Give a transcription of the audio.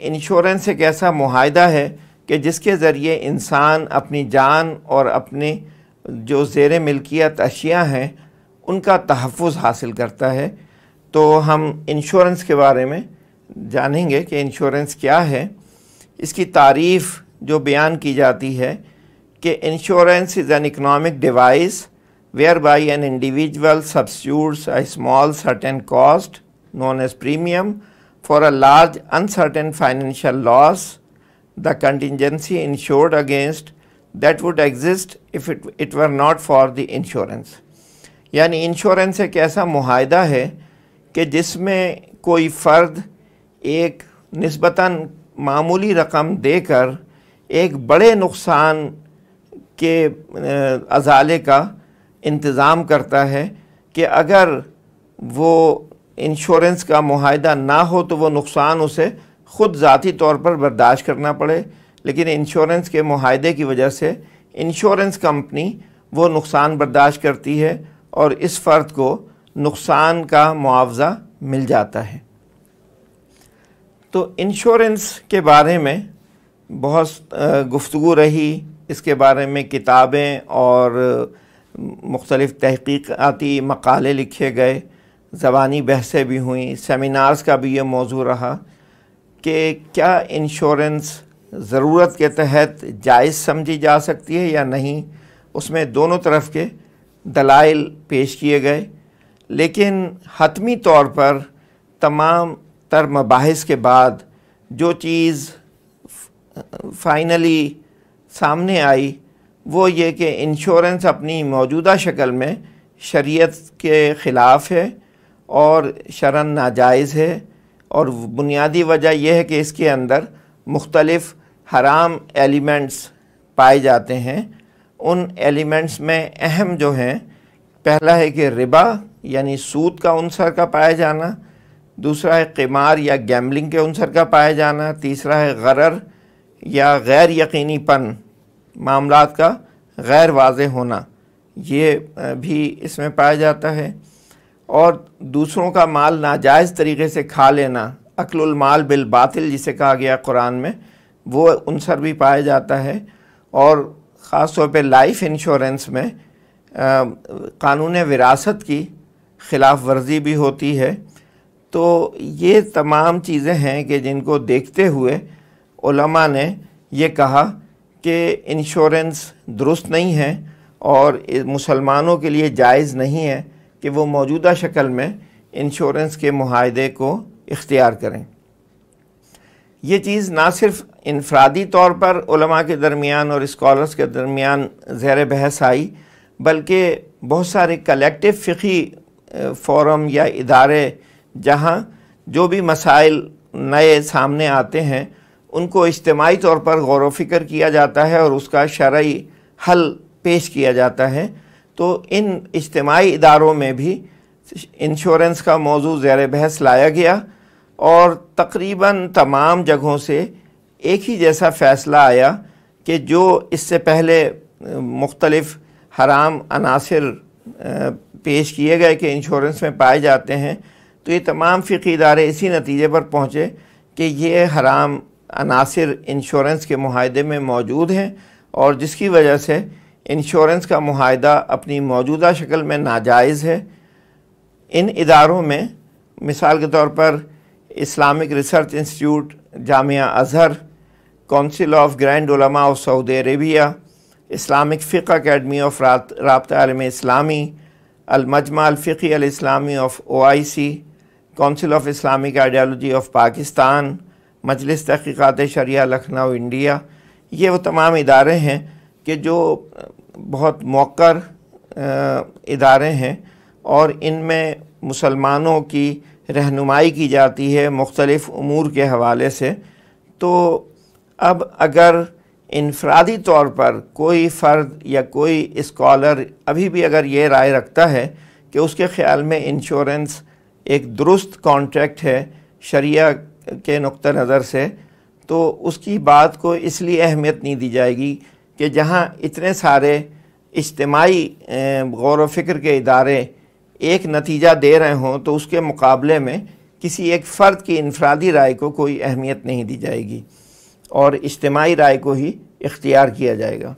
Insurance ایک ایسا معاہدہ ہے کہ جس کے ذریعے انسان اپنی جان اور اپنی جو زیر ملکیت اشیاء ہیں ان کا تحفظ حاصل کرتا ہے۔ تو ہم انشورنس کے بارے میں جانیں گے کہ انشورنس کیا ہے۔ اس کی تعریف جو بیان کی جاتی ہے کہ insurance is an economic device whereby an individual substitutes a small certain cost known as premium for a large uncertain financial loss, the contingency insured against that would exist if it were not for the insurance۔ یعنی insurance ایک ایسا معاہدہ ہے کہ جس میں کوئی فرد ایک نسبتاً معمولی رقم دے کر ایک بڑے نقصان کے ازالے کا انتظام کرتا ہے کہ اگر وہ انشورنس کا معاہدہ نہ ہو تو وہ نقصان اسے خود ذاتی طور پر برداشت کرنا پڑے، لیکن انشورنس کے معاہدے کی وجہ سے انشورنس کمپنی وہ نقصان برداشت کرتی ہے اور اس فرد کو نقصان کا معاوضہ مل جاتا ہے۔ تو انشورنس کے بارے میں بہت گفتگو رہی، اس کے بارے میں کتابیں اور مختلف تحقیقاتی مقالے لکھے گئے، زبانی بحثیں بھی ہوئیں، سیمینارز کا بھی یہ موضوع رہا کہ کیا انشورنس ضرورت کے تحت جائز سمجھی جا سکتی ہے یا نہیں۔ اس میں دونوں طرف کے دلائل پیش کیے گئے، لیکن حتمی طور پر تمام تر مباحث کے بعد جو چیز فائنلی سامنے آئی وہ یہ کہ انشورنس اپنی موجودہ شکل میں شریعت کے خلاف ہے اور شرعاً ناجائز ہے، اور بنیادی وجہ یہ ہے کہ اس کے اندر مختلف حرام ایلیمنٹس پائے جاتے ہیں۔ ان ایلیمنٹس میں اہم جو ہیں، پہلا ہے کہ ربا یعنی سود کا عنصر کا پایا جانا، دوسرا ہے قمار یا گیمبلنگ کے عنصر کا پایا جانا، تیسرا ہے غرر یا غیر یقینی پن، معاملات کا غیر واضح ہونا، یہ بھی اس میں پایا جاتا ہے، اور دوسروں کا مال ناجائز طریقے سے کھا لینا، اکل المال بالباطل جسے کہا گیا قرآن میں، وہ عنصر بھی پایا جاتا ہے، اور خاص طور پہ لائف انشورنس میں قانون وراثت کی خلاف ورزی بھی ہوتی ہے۔ تو یہ تمام چیزیں ہیں کہ جن کو دیکھتے ہوئے علماء نے یہ کہا کہ انشورنس درست نہیں ہے اور مسلمانوں کے لیے جائز نہیں ہے کہ وہ موجودہ شکل میں انشورنس کے معاہدے کو اختیار کریں۔ یہ چیز نہ صرف انفرادی طور پر علماء کے درمیان اور اسکالرز کے درمیان زیر بحث آئی، بلکہ بہت سارے کلیکٹیو فقہی فورم یا ادارے جہاں جو بھی مسائل نئے سامنے آتے ہیں ان کو اجتماعی طور پر غور و فکر کیا جاتا ہے اور اس کا شرعی حل پیش کیا جاتا ہے۔ تو ان اجتماعی اداروں میں بھی انشورنس کا موضوع زیر بحث لایا گیا، اور تقریباً تمام جگہوں سے ایک ہی جیسا فیصلہ آیا کہ جو اس سے پہلے مختلف حرام عناصر پیش کیے گئے کہ انشورنس میں پائے جاتے ہیں، تو یہ تمام فقہی ادارے اسی نتیجے پر پہنچے کہ یہ حرام عناصر انشورنس کے معاہدے میں موجود ہیں، اور جس کی وجہ سے انشورنس کا معاہدہ اپنی موجودہ شکل میں ناجائز ہے۔ ان اداروں میں مثال کے طور پر Islamic research institute Jamia Azhar, council of grand علماء آف سعودی عربیہ، اسلامک فقہ اکیڈمی آف رابطہ عالم اسلامی، المجمع الفقی الاسلامی of OIC، council of Islamic ideology of Pakistan, مجلس تحقیقات شریعہ لکھنؤ انڈیا، یہ وہ تمام ادارے ہیں کہ جو بہت موقر ادارے ہیں، اور ان میں مسلمانوں کی رہنمائی کی جاتی ہے مختلف امور کے حوالے سے۔ تو اب اگر انفرادی طور پر کوئی فرد یا کوئی اسکالر ابھی بھی اگر یہ رائے رکھتا ہے کہ اس کے خیال میں انشورنس ایک درست کانٹریکٹ ہے شریعہ کے نقطہ نظر سے، تو اس کی بات کو اس لیے اہمیت نہیں دی جائے گی کہ جہاں اتنے سارے اجتماعی غور و فکر کے ادارے ایک نتیجہ دے رہے ہوں تو اس کے مقابلے میں کسی ایک فرد کی انفرادی رائے کو کوئی اہمیت نہیں دی جائے گی اور اجتماعی رائے کو ہی اختیار کیا جائے گا۔